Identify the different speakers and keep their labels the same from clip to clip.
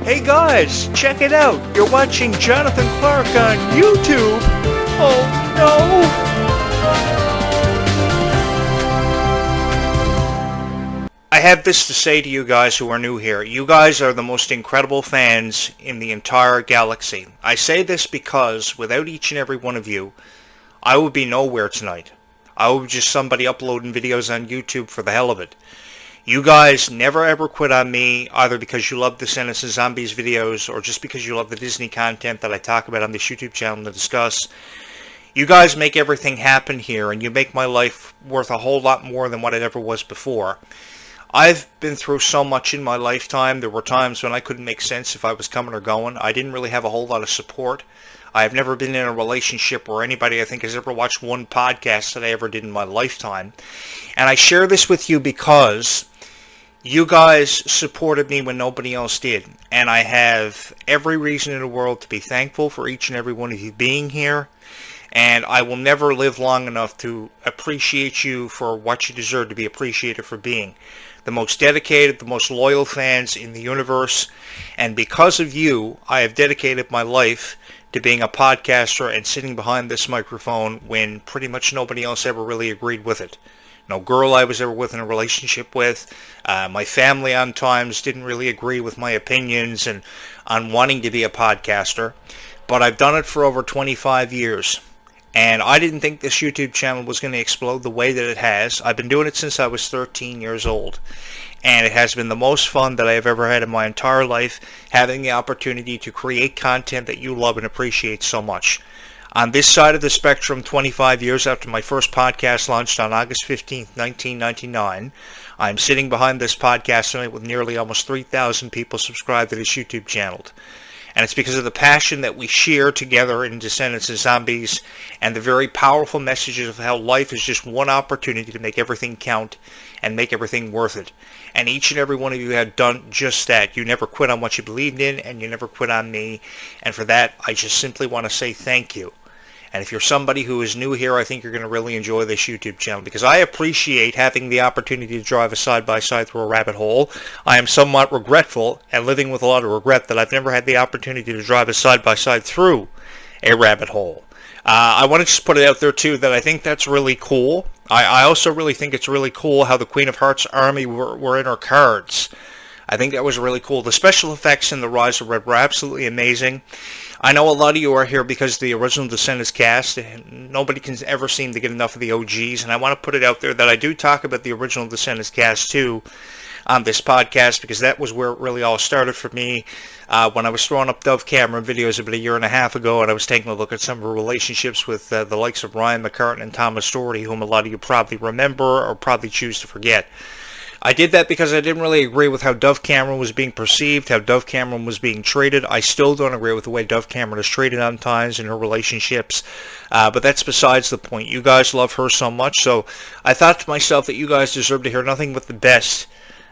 Speaker 1: Hey guys, check it out. You're watching Jonathan Clarke on YouTube. Oh no! I have this to say to you guys who are new here. You guys are the most incredible fans in the entire galaxy. I say this because without each and every one of you, I would be nowhere tonight. I would be just somebody uploading videos on YouTube for the hell of it. You guys never ever quit on me, either because you love the Descendants and Zombies videos or just because you love the Disney content that I talk about on this YouTube channel to discuss. You guys make everything happen here, and you make my life worth a whole lot more than what it ever was before. I've been through so much in my lifetime. There were times when I couldn't make sense if I was coming or going. I didn't really have a whole lot of support. I've never been in a relationship where anybody I think has ever watched one podcast that I ever did in my lifetime. And I share this with you because you guys supported me when nobody else did. And I have every reason in the world to be thankful for each and every one of you being here. And I will never live long enough to appreciate you for what you deserve to be appreciated for being. The most dedicated, the most loyal fans in the universe. And because of you, I have dedicated my life to being a podcaster and sitting behind this microphone when pretty much nobody else ever really agreed with it. No girl I was ever with in a relationship with. My family on times didn't really agree with my opinions and on wanting to be a podcaster. But I've done it for over 25 years. And I didn't think this YouTube channel was going to explode the way that it has. I've been doing it since I was 13 years old. And it has been the most fun that I have ever had in my entire life, having the opportunity to create content that you love and appreciate so much. On this side of the spectrum, 25 years after my first podcast launched on August 15th, 1999, I'm sitting behind this podcast tonight with nearly almost 3,000 people subscribed to this YouTube channel. And it's because of the passion that we share together in Descendants and Zombies and the very powerful messages of how life is just one opportunity to make everything count and make everything worth it. And each and every one of you have done just that. You never quit on what you believed in, and you never quit on me. And for that, I just simply want to say thank you. And if you're somebody who is new here, I think you're going to really enjoy this YouTube channel because I appreciate having the opportunity to drive a side-by-side through a rabbit hole. I am somewhat regretful and living with a lot of regret that I've never had the opportunity to drive a side-by-side through a rabbit hole. I want to just put it out there, too, that I think that's really cool. I also really think it's really cool how the Queen of Hearts army were in her cards. I think that was really cool. The special effects in The Rise of Red were absolutely amazing. I know a lot of you are here because the original Descendants cast. Nobody can ever seem to get enough of the OGs, and I want to put it out there that I do talk about the original Descendants cast too on this podcast because that was where it really all started for me when I was throwing up Dove Cameron videos about a year and a half ago, and I was taking a look at some of her relationships with the likes of Ryan McCartan and Thomas Doherty, whom a lot of you probably remember or probably choose to forget. I did that because I didn't really agree with how Dove Cameron was being perceived, how Dove Cameron was being treated. I still don't agree with the way Dove Cameron is treated on times in her relationships, but that's besides the point. You guys love her so much, so I thought to myself that you guys deserve to hear nothing but the best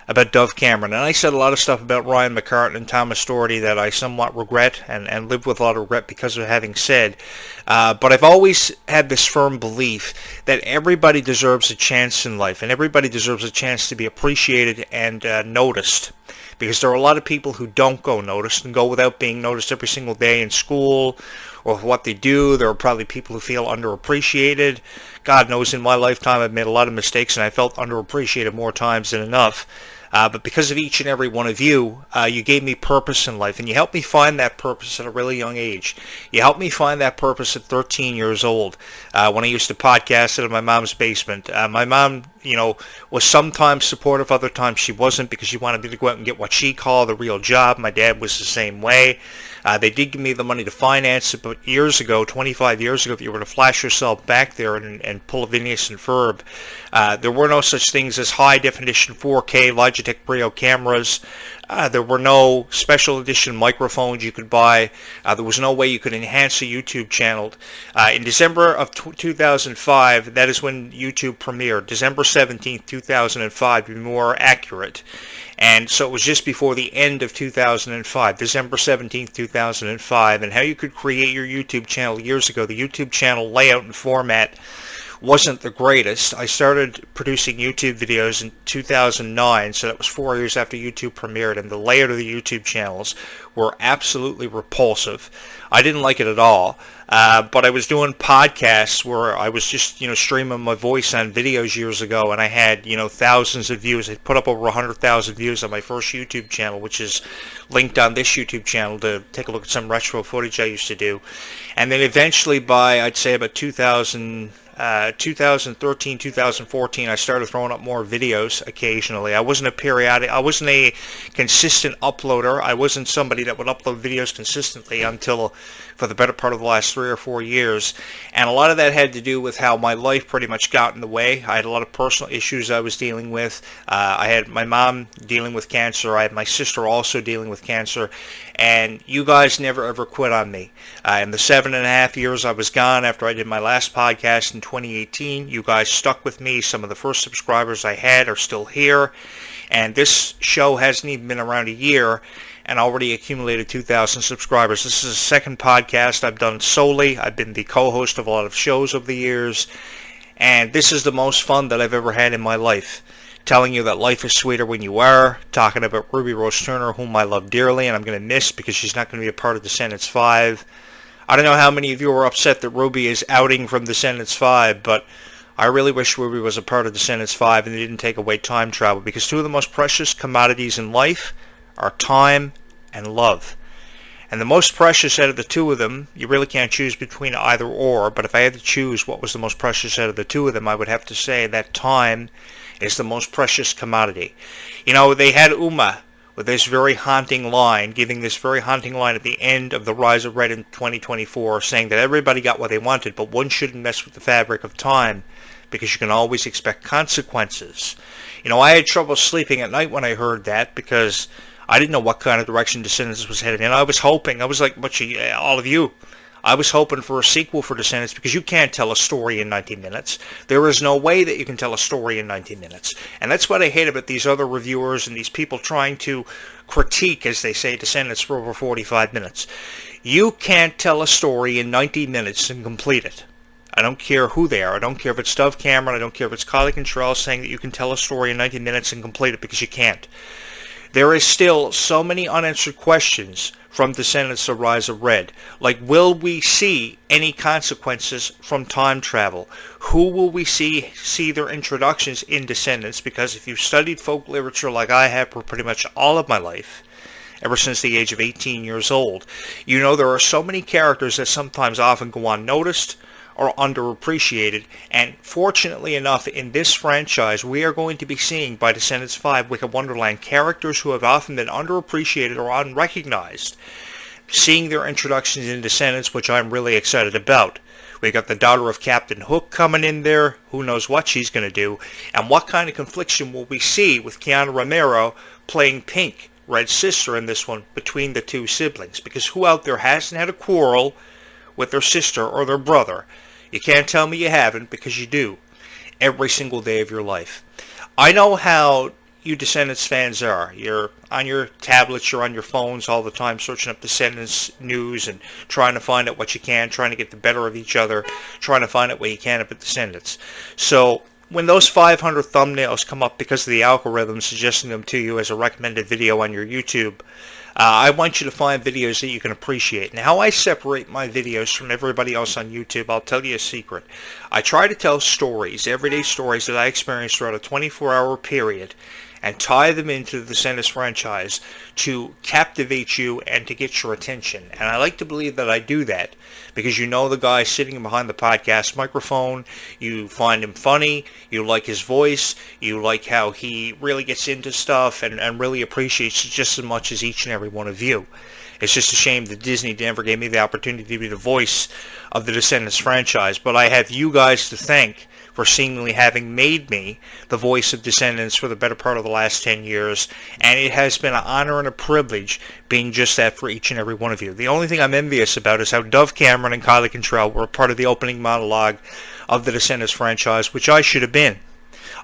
Speaker 1: about Dove Cameron. And I said a lot of stuff about Ryan McCartan and Thomas Doherty that I somewhat regret and live with a lot of regret because of having said. But I've always had this firm belief that everybody deserves a chance in life and everybody deserves a chance to be appreciated and noticed. Because there are a lot of people who don't go noticed and go without being noticed every single day in school or what they do. There are probably people who feel underappreciated. God knows in my lifetime I've made a lot of mistakes and I felt underappreciated more times than enough. But because of each and every one of you, you gave me purpose in life, and you helped me find that purpose at a really young age. You helped me find that purpose at 13 years old when I used to podcast out of my mom's basement. My mom, was sometimes supportive, other times she wasn't because she wanted me to go out and get what she called a real job. My dad was the same way. They did give me the money to finance it, but years ago, 25 years ago, if you were to flash yourself back there and pull a Phineas and Ferb, there were no such things as high-definition 4K Logitech Brio cameras. There were no special edition microphones you could buy. There was no way you could enhance a YouTube channel. In December of 2005, that is when YouTube premiered, December 17th, 2005, to be more accurate. And so it was just before the end of 2005, December 17th, 2005, and how you could create your YouTube channel years ago. The YouTube channel layout and format wasn't the greatest. I started producing YouTube videos in 2009, so that was 4 years after YouTube premiered, and the layout of the YouTube channels were absolutely repulsive. I didn't like it at all. But I was doing podcasts where I was just, streaming my voice on videos years ago, and I had, thousands of views. I put up over 100,000 views on my first YouTube channel, which is linked on this YouTube channel to take a look at some retro footage I used to do. And then eventually by, I'd say about 2013, 2014, I started throwing up more videos occasionally. I wasn't a consistent uploader. I wasn't somebody that would upload videos consistently until for the better part of the last 3 or 4 years. And a lot of that had to do with how my life pretty much got in the way. I had a lot of personal issues I was dealing with. I had my mom dealing with cancer. I had my sister also dealing with cancer. And you guys never ever quit on me. In the 7.5 years I was gone after I did my last podcast in 2018, you guys stuck with me. Some of the first subscribers I had are still here. And this show hasn't even been around a year and already accumulated 2,000 subscribers. This is the second podcast I've done solely. I've been the co-host of a lot of shows over the years. And this is the most fun that I've ever had in my life. Telling you that life is sweeter when you are. Talking about Ruby Rose Turner, whom I love dearly and I'm going to miss because she's not going to be a part of Descendants 5. I don't know how many of you are upset that Ruby is outing from Descendants 5, but I really wish Ruby was a part of Descendants 5 and they didn't take away time travel, because two of the most precious commodities in life are time and love. And the most precious out of the two of them, you really can't choose between either or, but if I had to choose what was the most precious out of the two of them, I would have to say that time is the most precious commodity. They had Uma with this very haunting line, giving this very haunting line at the end of The Rise of Red in 2024, saying that everybody got what they wanted, but one shouldn't mess with the fabric of time, because you can always expect consequences. I had trouble sleeping at night when I heard that, because I didn't know what kind of direction Descendants was headed in. I was hoping, I was like all of you, I was hoping for a sequel for Descendants, because you can't tell a story in 90 minutes. There is no way that you can tell a story in 90 minutes. And that's what I hate about these other reviewers and these people trying to critique, as they say, Descendants for over 45 minutes. You can't tell a story in 90 minutes and complete it. I don't care who they are. I don't care if it's Dove Cameron. I don't care if it's Clarke saying that you can tell a story in 90 minutes and complete it, because you can't. There is still so many unanswered questions from Descendants: The Rise of Red. Like, will we see any consequences from time travel? Who will we see their introductions in Descendants? Because if you've studied folk literature like I have for pretty much all of my life, ever since the age of 18 years old, there are so many characters that sometimes often go unnoticed or underappreciated, and fortunately enough, in this franchise, we are going to be seeing by Descendants 5 Wicked Wonderland characters who have often been underappreciated or unrecognized, seeing their introductions in Descendants, which I'm really excited about. We got the daughter of Captain Hook coming in there. Who knows what she's going to do, and what kind of confliction will we see with Keanu Romero playing Pink, Red's sister, in this one, between the two siblings? Because who out there hasn't had a quarrel with their sister or their brother? You can't tell me you haven't, because you do, every single day of your life. I know how you Descendants fans are. You're on your tablets, you're on your phones all the time, searching up Descendants news and trying to find out what you can, trying to get the better of each other, trying to find out what you can about Descendants. So when those 500 thumbnails come up because of the algorithm suggesting them to you as a recommended video on your YouTube, I want you to find videos that you can appreciate. And how I separate my videos from everybody else on YouTube, I'll tell you a secret. I try to tell stories, everyday stories that I experienced throughout a 24-hour period, and tie them into the Descendants franchise to captivate you and to get your attention. And I like to believe that I do that because the guy sitting behind the podcast microphone, you find him funny, you like his voice, you like how he really gets into stuff and really appreciates it just as much as each and every one of you. It's just a shame that Disney never gave me the opportunity to be the voice of the Descendants franchise, but I have you guys to thank for seemingly having made me the voice of Descendants for the better part of the last 10 years, and it has been an honor and a privilege being just that for each and every one of you. The only thing I'm envious about is how Dove Cameron and Kylie Cantrell were a part of the opening monologue of the Descendants franchise, which I should have been.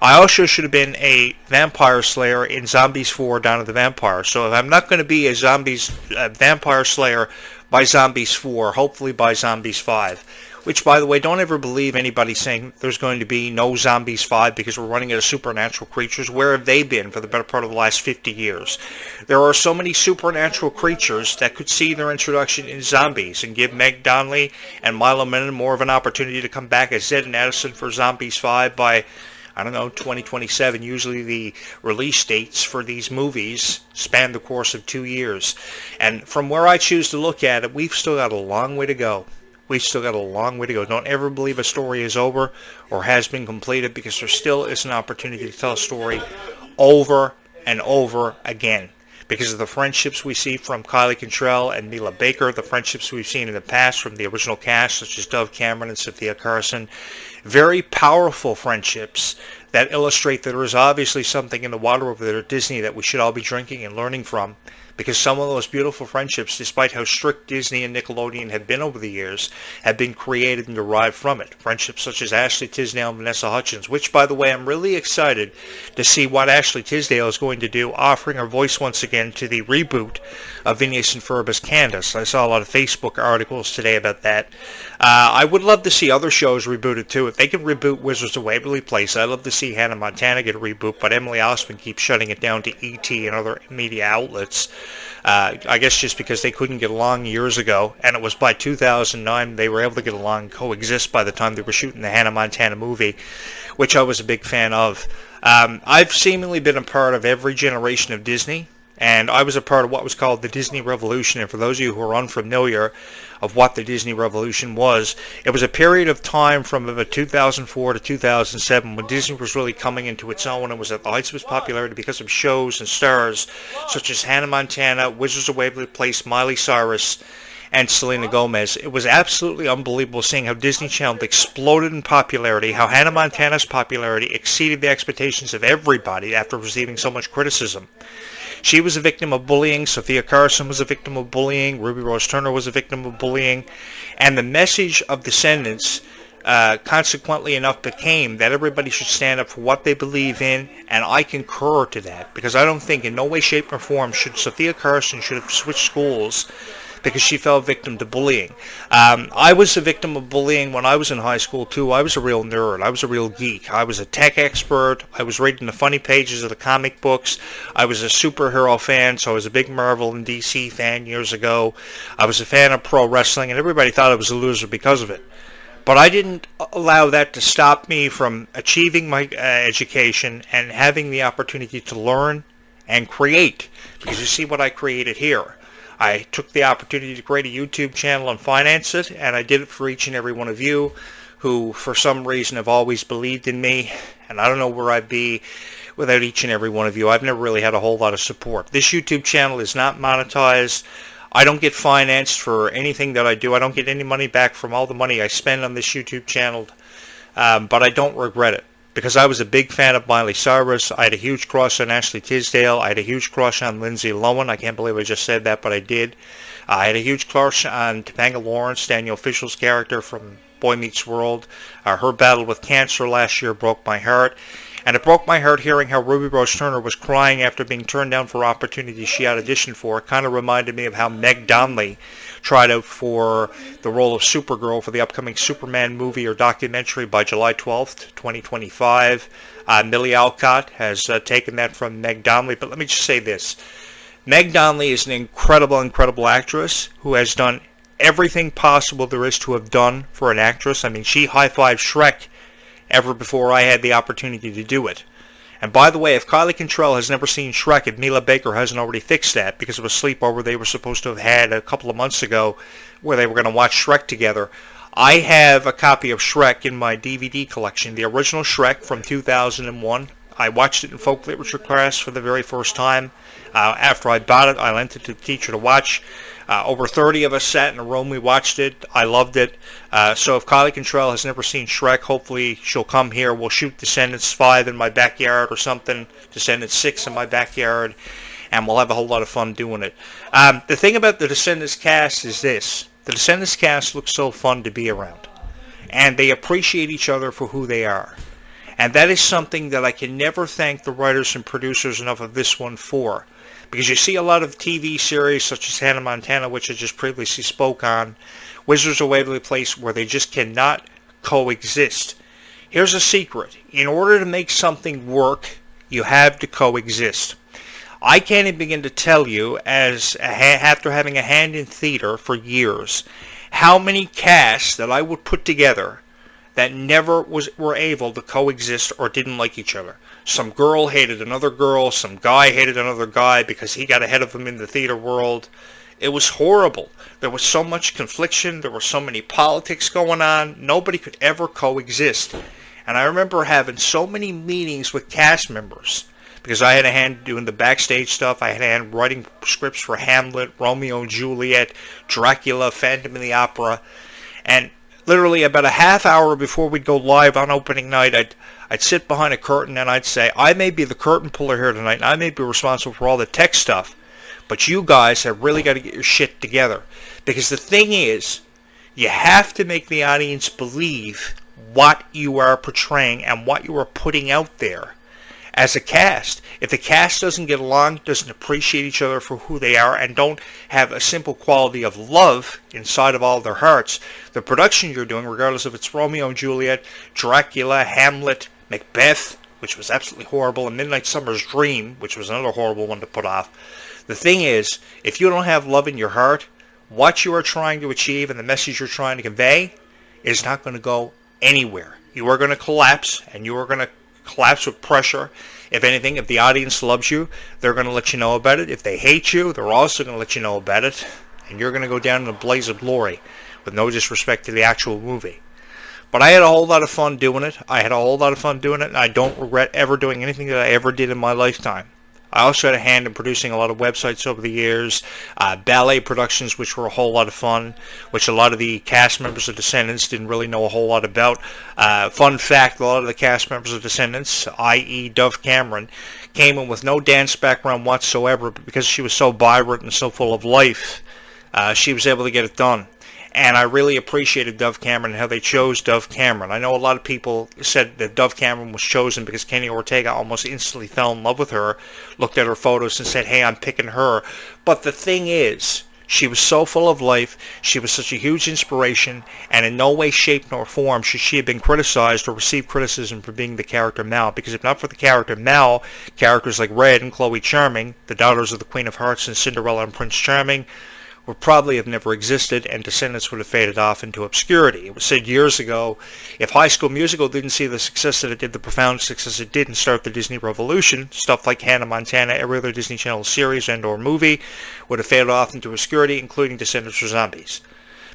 Speaker 1: I also should have been a vampire slayer in Zombies 4 Dawn of the Vampire, so if I'm not going to be a vampire slayer by Zombies 4, hopefully by Zombies 5. which, by the way, don't ever believe anybody saying there's going to be no Zombies 5 because we're running out of supernatural creatures. Where have they been for the better part of the last 50 years? There are so many supernatural creatures that could see their introduction in Zombies and give Meg Donnelly and Milo Menon more of an opportunity to come back as Zed and Addison for Zombies 5 by, I don't know, 2027. Usually the release dates for these movies span the course of 2 years. And from where I choose to look at it, we've still got a long way to go. We've still got a long way to go. Don't ever believe a story is over or has been completed, because there still is an opportunity to tell a story over and over again. Because of the friendships we see from Kylie Cantrell and Mila Baker, the friendships we've seen in the past from the original cast, such as Dove Cameron and Sophia Carson. Very powerful friendships that illustrate that there is obviously something in the water over there at Disney that we should all be drinking and learning from. Because some of those beautiful friendships, despite how strict Disney and Nickelodeon have been over the years, have been created and derived from it. Friendships such as Ashley Tisdale and Vanessa Hudgens, which, by the way, I'm really excited to see what Ashley Tisdale is going to do, offering her voice once again to the reboot of Phineas and Ferb as Candace. I saw a lot of Facebook articles today about that. I would love to see other shows rebooted too. If they can reboot Wizards of Waverly Place, I'd love to see Hannah Montana get a reboot, but Emily Osment keeps shutting it down to E.T. and other media outlets. I guess just because they couldn't get along years ago, and it was by 2009 they were able to get along and coexist by the time they were shooting the Hannah Montana movie, which I was a big fan of. I've seemingly been a part of every generation of Disney, and I was a part of what was called the Disney Revolution. And for those of you who are unfamiliar of what the Disney Revolution was, it was a period of time from about 2004 to 2007 when Disney was really coming into its own and was at the heights of its popularity because of shows and stars such as Hannah Montana, Wizards of Waverly Place, Miley Cyrus, and Selena Gomez. It was absolutely unbelievable seeing how Disney Channel exploded in popularity, how Hannah Montana's popularity exceeded the expectations of everybody after receiving so much criticism. She was a victim of bullying. Sophia Carson was a victim of bullying. Ruby Rose Turner was a victim of bullying. And the message of Descendants, consequently enough, became that everybody should stand up for what they believe in, and I concur to that, because I don't think in no way, shape, or form should Sophia Carson should have switched schools because she fell victim to bullying. I was a victim of bullying when I was in high school too. I was a real nerd. I was a real geek. I was a tech expert. I was reading the funny pages of the comic books. I was a superhero fan, so I was a big Marvel and DC fan years ago. I was a fan of pro wrestling, and everybody thought I was a loser because of it. But I didn't allow that to stop me from achieving my education and having the opportunity to learn and create, because you see what I created here. I took the opportunity to create a YouTube channel and finance it, and I did it for each and every one of you who, for some reason, have always believed in me, and I don't know where I'd be without each and every one of you. I've never really had a whole lot of support. This YouTube channel is not monetized. I don't get financed for anything that I do. I don't get any money back from all the money I spend on this YouTube channel, but I don't regret it. Because I was a big fan of Miley Cyrus. I had a huge crush on Ashley Tisdale. I had a huge crush on Lindsay Lohan. I can't believe I just said that, but I did. I had a huge crush on Topanga Lawrence, Danielle Fishel's character from Boy Meets World. Her battle with cancer last year broke my heart. And it broke my heart hearing how Ruby Rose Turner was crying after being turned down for opportunities she had auditioned for. It kind of reminded me of how Meg Donnelly tried out for the role of Supergirl for the upcoming Superman movie or documentary by July 12th, 2025. Millie Alcott has taken that from Meg Donnelly. But let me just say this. Meg Donnelly is an incredible, incredible actress who has done everything possible there is to have done for an actress. I mean, she high-fived Shrek ever before I had the opportunity to do it. And by the way, if Kylie Cantrell has never seen Shrek, if Mila Baker hasn't already fixed that because of a sleepover they were supposed to have had a couple of months ago where they were going to watch Shrek together, I have a copy of Shrek in my DVD collection, the original Shrek from 2001. I watched it in folk literature class for the very first time. After I bought it, I lent it to the teacher to watch. Over 30 of us sat in a room. We watched it. I loved it. So if Kylie Cantrell has never seen Shrek, hopefully she'll come here. We'll shoot Descendants 5 in my backyard or something. Descendants 6 in my backyard. And we'll have a whole lot of fun doing it. The thing about the Descendants cast is this. The Descendants cast looks so fun to be around. And they appreciate each other for who they are. And that is something that I can never thank the writers and producers enough of this one for. Because you see a lot of TV series such as Hannah Montana, which I just previously spoke on, Wizards of Waverly Place, where they just cannot coexist. Here's a secret. In order to make something work, you have to coexist. I can't even begin to tell you, after having a hand in theater for years, how many casts that I would put together that never were able to coexist or didn't like each other. Some girl hated another girl, some guy hated another guy because he got ahead of them in the theater world. It was horrible. There was so much confliction, there were so many politics going on, nobody could ever coexist. And I remember having so many meetings with cast members, because I had a hand doing the backstage stuff. I had a hand writing scripts for Hamlet, Romeo and Juliet, Dracula, Phantom of the Opera. And literally about a half hour before we'd go live on opening night, I'd sit behind a curtain and I'd say, I may be the curtain puller here tonight, and I may be responsible for all the tech stuff, but you guys have really got to get your shit together. Because the thing is, you have to make the audience believe what you are portraying and what you are putting out there. As a cast, if the cast doesn't get along, doesn't appreciate each other for who they are, and don't have a simple quality of love inside of all their hearts, the production you're doing, regardless if it's Romeo and Juliet, Dracula, Hamlet, Macbeth, which was absolutely horrible, and Midnight Summer's Dream, which was another horrible one to put off. The thing is, if you don't have love in your heart, what you are trying to achieve and the message you're trying to convey is not going to go anywhere. You are going to collapse, and you are going to collapse with pressure. If anything, if the audience loves you, they're going to let you know about it. If they hate you, they're also going to let you know about it. And you're going to go down in a blaze of glory, with no disrespect to the actual movie. But I had a whole lot of fun doing it. And I don't regret ever doing anything that I ever did in my lifetime. I also had a hand in producing a lot of websites over the years, ballet productions, which were a whole lot of fun, which a lot of the cast members of Descendants didn't really know a whole lot about. Fun fact, a lot of the cast members of Descendants, i.e. Dove Cameron, came in with no dance background whatsoever, but because she was so vibrant and so full of life, she was able to get it done. And I really appreciated Dove Cameron and how they chose Dove Cameron. I know a lot of people said that Dove Cameron was chosen because Kenny Ortega almost instantly fell in love with her, looked at her photos and said, hey, I'm picking her. But the thing is, she was so full of life, she was such a huge inspiration, and in no way, shape, nor form should she have been criticized or received criticism for being the character Mal. Because if not for the character Mal, characters like Red and Chloe Charming, the daughters of the Queen of Hearts and Cinderella and Prince Charming, would probably have never existed, and Descendants would have faded off into obscurity. It was said years ago, if High School Musical didn't see the success that it did, the profound success it did, and start the Disney Revolution, stuff like Hannah Montana, every other Disney Channel series and or movie would have faded off into obscurity, including Descendants for Zombies.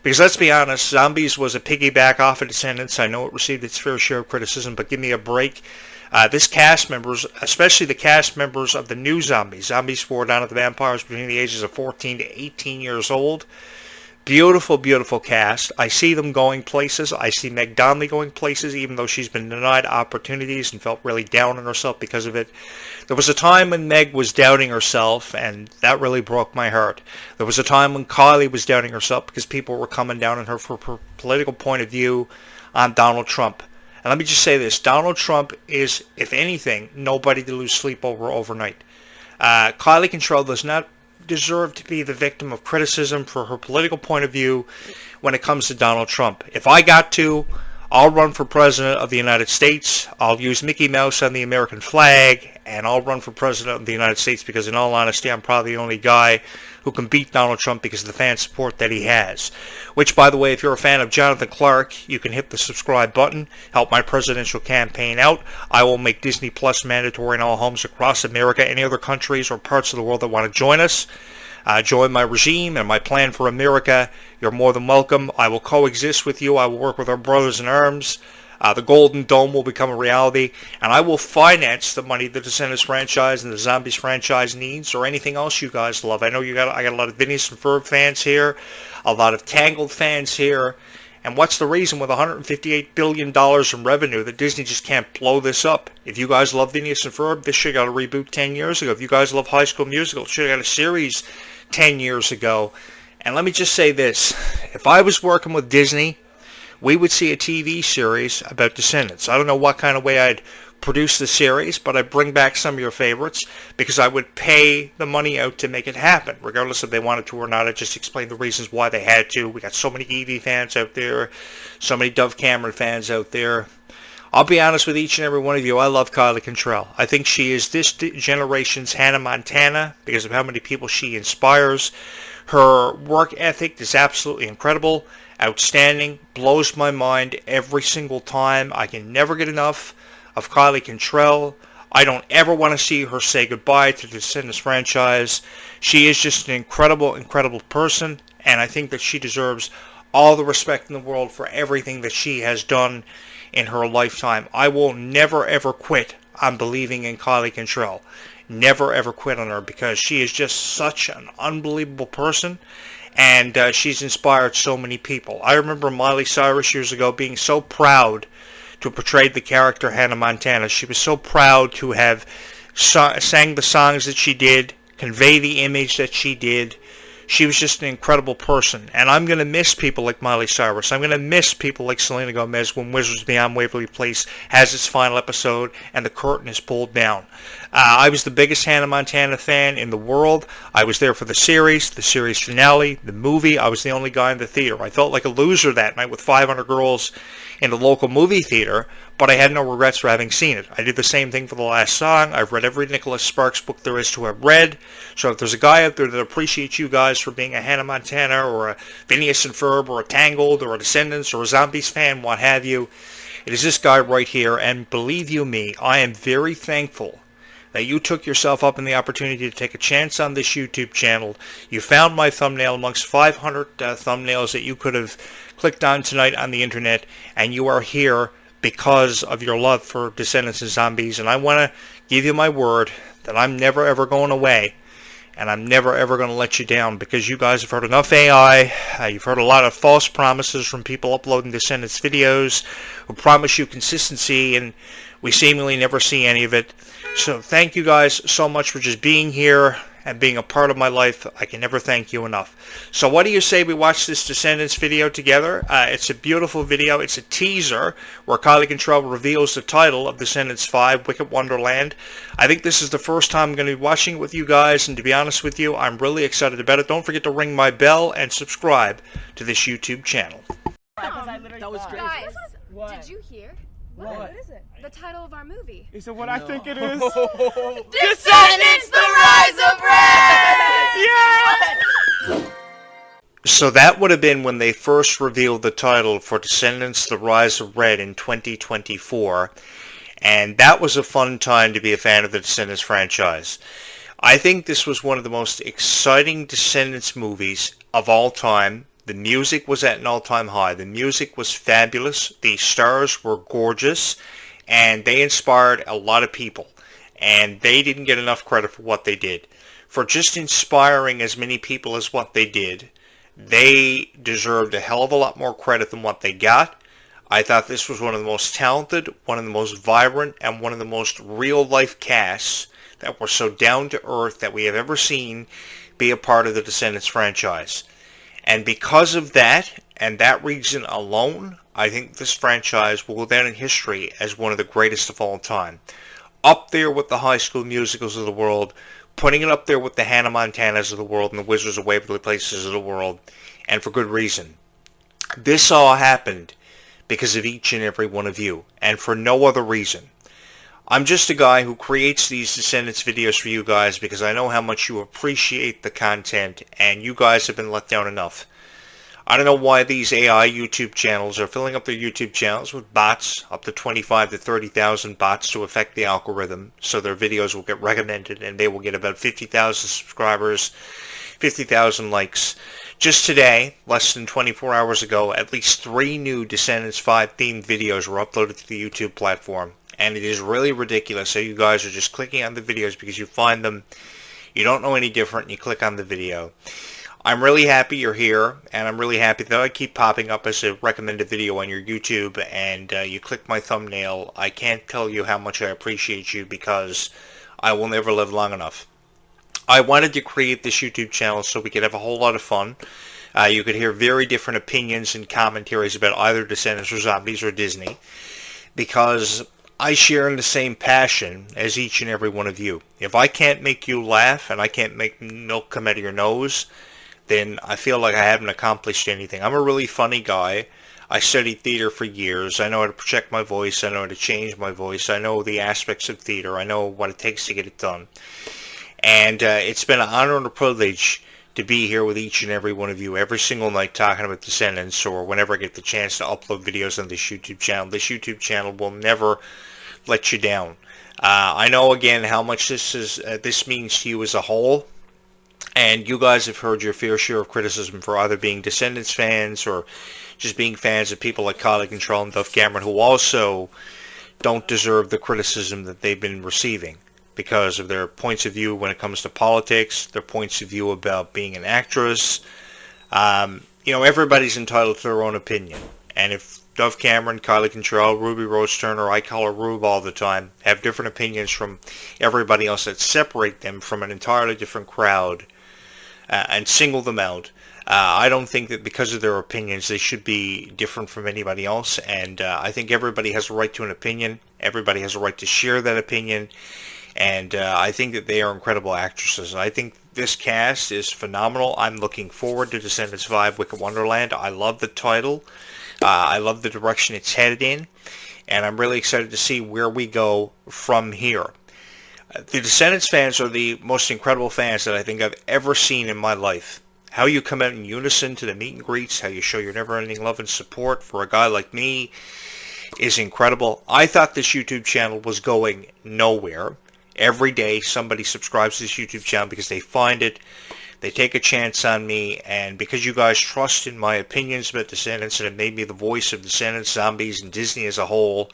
Speaker 1: Because let's be honest, Zombies was a piggyback off of Descendants. I know it received its fair share of criticism, but give me a break. This cast members, especially the cast members of the new Zombies, Zombies 4 Dawn of the Vampires, between the ages of 14 to 18 years old. Beautiful, beautiful cast. I see them going places. I see Meg Donnelly going places, even though she's been denied opportunities and felt really down on herself because of it. There was a time when Meg was doubting herself, and that really broke my heart. There was a time when Kylie was doubting herself because people were coming down on her for her political point of view on Donald Trump. And let me just say this, Donald Trump is, if anything, nobody to lose sleep over overnight. Kylie Control does not deserve to be the victim of criticism for her political point of view when it comes to Donald Trump. If I got to, I'll run for president of the United States, I'll use Mickey Mouse on the American flag, and I'll run for president of the United States because, in all honesty, I'm probably the only guy who can beat Donald Trump because of the fan support that he has. Which, by the way, if you're a fan of Jonathan Clarke, you can hit the subscribe button, help my presidential campaign out. I will make Disney Plus mandatory in all homes across America. Any other countries or parts of the world that want to join us, join my regime and my plan for America, you're more than welcome. I will coexist with you. I will work with our brothers in arms. The Golden Dome will become a reality, and I will finance the money the Descendants franchise and the Zombies franchise needs, or anything else you guys love. I know I got a lot of Phineas and Ferb fans here, a lot of Tangled fans here, and what's the reason with $158 billion in revenue that Disney just can't blow this up? If you guys love Phineas and Ferb, this should have got a reboot 10 years ago. If you guys love High School Musical, it should have got a series 10 years ago. And let me just say this, if I was working with Disney, we would see a TV series about Descendants. I don't know what kind of way I'd produce the series, but I'd bring back some of your favorites because I would pay the money out to make it happen, regardless if they wanted to or not. I just explained the reasons why they had to. We got so many Evie fans out there, so many Dove Cameron fans out there. I'll be honest with each and every one of you, I love Kylie Cantrell. I think she is this generation's Hannah Montana because of how many people she inspires. Her work ethic is absolutely incredible, outstanding, blows my mind every single time. I can never get enough of Kylie Cantrell. I don't ever want to see her say goodbye to the Descendants franchise. She is just an incredible, incredible person, and I think that she deserves all the respect in the world for everything that she has done in her lifetime. I will never ever quit on believing in Kylie Cantrell. Never ever quit on her because she is just such an unbelievable person, and she's inspired so many people. I remember Miley Cyrus years ago being so proud to have portrayed the character Hannah Montana. She was so proud to have sang the songs that she did, convey the image that she did. She was just an incredible person, and I'm going to miss people like Miley Cyrus. I'm going to miss people like Selena Gomez when Wizards Beyond Waverly Place has its final episode and the curtain is pulled down. I was the biggest Hannah Montana fan in the world. I was there for the series finale, the movie. I was the only guy in the theater. I felt like a loser that night with 500 girls in the local movie theater, but I had no regrets for having seen it. I did the same thing for the last song. I've read every Nicholas Sparks book there is to have read. So if there's a guy out there that appreciates you guys for being a Hannah Montana or a Phineas and Ferb or a Tangled or a Descendants or a Zombies fan, what have you, it is this guy right here. And believe you me, I am very thankful that you took yourself up in the opportunity to take a chance on this YouTube channel. You found my thumbnail amongst 500 thumbnails that you could have clicked on tonight on the internet, and you are here because of your love for Descendants and Zombies. And I want to give you my word that I'm never ever going away, and I'm never ever going to let you down, because you guys have heard enough AI. You've heard a lot of false promises from people uploading Descendants videos who promise you consistency, and we seemingly never see any of it. So thank you guys so much for just being here and being a part of my life. I can never thank you enough. So what do you say we watch this Descendants video together? It's a beautiful video. It's a teaser where Kylie Cantrell reveals the title of Descendants 5, Wicked Wonderland. I think this is the first time I'm going to be watching it with you guys, and to be honest with you, I'm really excited about it. Don't forget to ring my bell and subscribe to this YouTube channel.
Speaker 2: That was great.
Speaker 3: Guys,
Speaker 2: What?
Speaker 3: did you hear?
Speaker 2: What
Speaker 3: is it? The title of our movie.
Speaker 2: Is it what I think it is?
Speaker 3: Descendants, the Rise of Red!
Speaker 2: Yeah!
Speaker 1: So that would have been when they first revealed the title for Descendants, the Rise of Red in 2024. And that was a fun time to be a fan of the Descendants franchise. I think this was one of the most exciting Descendants movies of all time. The music was at an all-time high. The music was fabulous. The stars were gorgeous. And they inspired a lot of people. And they didn't get enough credit for what they did. For just inspiring as many people as what they did, they deserved a hell of a lot more credit than what they got. I thought this was one of the most talented, one of the most vibrant, and one of the most real-life casts that were so down-to-earth that we have ever seen be a part of the Descendants franchise. And because of that, and that reason alone, I think this franchise will go down in history as one of the greatest of all time. Up there with the High School Musicals of the world, putting it up there with the Hannah Montanas of the world and the Wizards of Waverly Places of the world, and for good reason. This all happened because of each and every one of you, and for no other reason. I'm just a guy who creates these Descendants videos for you guys because I know how much you appreciate the content, and you guys have been let down enough. I don't know why these AI YouTube channels are filling up their YouTube channels with bots, up to 25 to 30,000 bots to affect the algorithm, so their videos will get recommended and they will get about 50,000 subscribers, 50,000 likes. Just today, less than 24 hours ago, at least 3 new Descendants 5 themed videos were uploaded to the YouTube platform. And it is really ridiculous. So you guys are just clicking on the videos because you find them, you don't know any different, and you click on the video. I'm really happy you're here, and I'm really happy that I keep popping up as a recommended video on your YouTube, and you click my thumbnail. I can't tell you how much I appreciate you because I will never live long enough. I wanted to create this YouTube channel so we could have a whole lot of fun. You could hear very different opinions and commentaries about either Descendants or Zombies or Disney, because I share in the same passion as each and every one of you. If I can't make you laugh and I can't make milk come out of your nose, then I feel like I haven't accomplished anything. I'm a really funny guy. I studied theater for years. I know how to project my voice. I know how to change my voice. I know the aspects of theater. I know what it takes to get it done. And it's been an honor and a privilege to be here with each and every one of you every single night talking about Descendants, or whenever I get the chance to upload videos on this YouTube channel. This YouTube channel will never let you down. I know again how much this means to you as a whole, and you guys have heard your fair share of criticism for either being Descendants fans or just being fans of people like Clarke and Dove Cameron, who also don't deserve the criticism that they've been receiving because of their points of view when it comes to politics, their points of view about being an actress. Everybody's entitled to their own opinion. And if Dove Cameron, Kylie Control, Ruby Rose Turner, I call her Rube all the time, have different opinions from everybody else that separate them from an entirely different crowd and single them out, I don't think that because of their opinions they should be different from anybody else. And I think everybody has a right to an opinion. Everybody has a right to share that opinion. And I think that they are incredible actresses. I think this cast is phenomenal. I'm looking forward to Descendants 5 Wicked Wonderland. I love the title. I love the direction it's headed in. And I'm really excited to see where we go from here. The Descendants fans are the most incredible fans that I think I've ever seen in my life. How you come out in unison to the meet and greets, how you show your never-ending love and support for a guy like me is incredible. I thought this YouTube channel was going nowhere. Every day somebody subscribes to this YouTube channel because they find it, they take a chance on me, and because you guys trust in my opinions about Descendants and it made me the voice of Descendants, zombies, and Disney as a whole,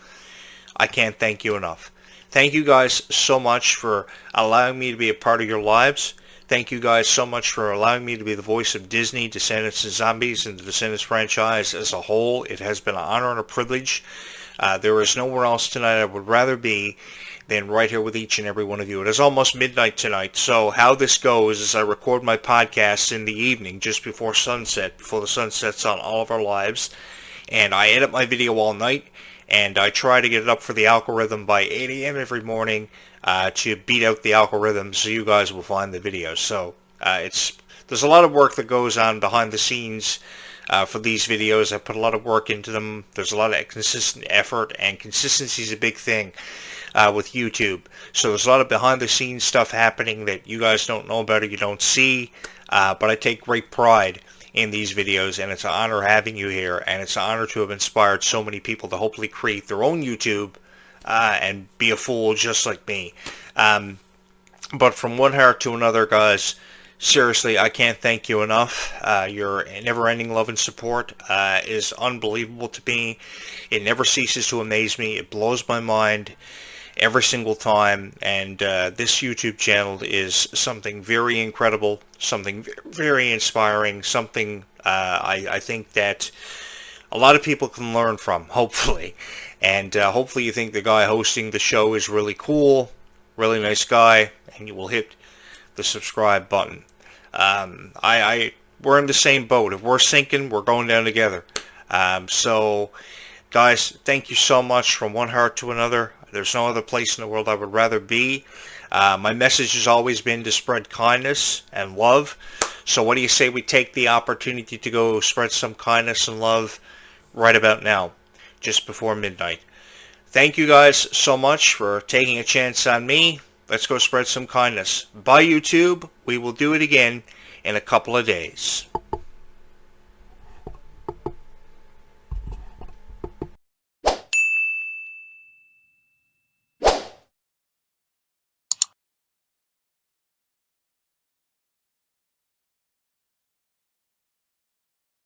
Speaker 1: I can't thank you enough. Thank you guys so much for allowing me to be a part of your lives. Thank you guys so much for allowing me to be the voice of Disney, Descendants, and Zombies, and the Descendants franchise as a whole. It has been an honor and a privilege. There is nowhere else tonight I would rather be than right here with each and every one of you. It is almost midnight tonight, so how this goes is I record my podcasts in the evening just before sunset, before the sun sets on all of our lives, and I edit my video all night, and I try to get it up for the algorithm by 8 a.m. every morning to beat out the algorithm so you guys will find the videos. So there's a lot of work that goes on behind the scenes for these videos. I put a lot of work into them. There's a lot of consistent effort, and consistency is a big thing with YouTube. So there's a lot of behind the scenes stuff happening that you guys don't know about or you don't see, but I take great pride in these videos, and it's an honor having you here, and it's an honor to have inspired so many people to hopefully create their own YouTube and be a fool just like me. But from one heart to another, guys, seriously, I can't thank you enough. Your never-ending love and support is unbelievable to me. It never ceases to amaze me. It blows my mind every single time, and this YouTube channel is something very incredible, something very inspiring, something I think that a lot of people can learn from, hopefully. And hopefully you think the guy hosting the show is really cool, really nice guy, and you will hit the subscribe button. We're in the same boat. If we're sinking, we're going down together. So guys, thank you so much from one heart to another. There's no other place in the world I would rather be. My message has always been to spread kindness and love. So what do you say we take the opportunity to go spread some kindness and love right about now, just before midnight. Thank you guys so much for taking a chance on me. Let's go spread some kindness. Bye, YouTube. We will do it again in a couple of days.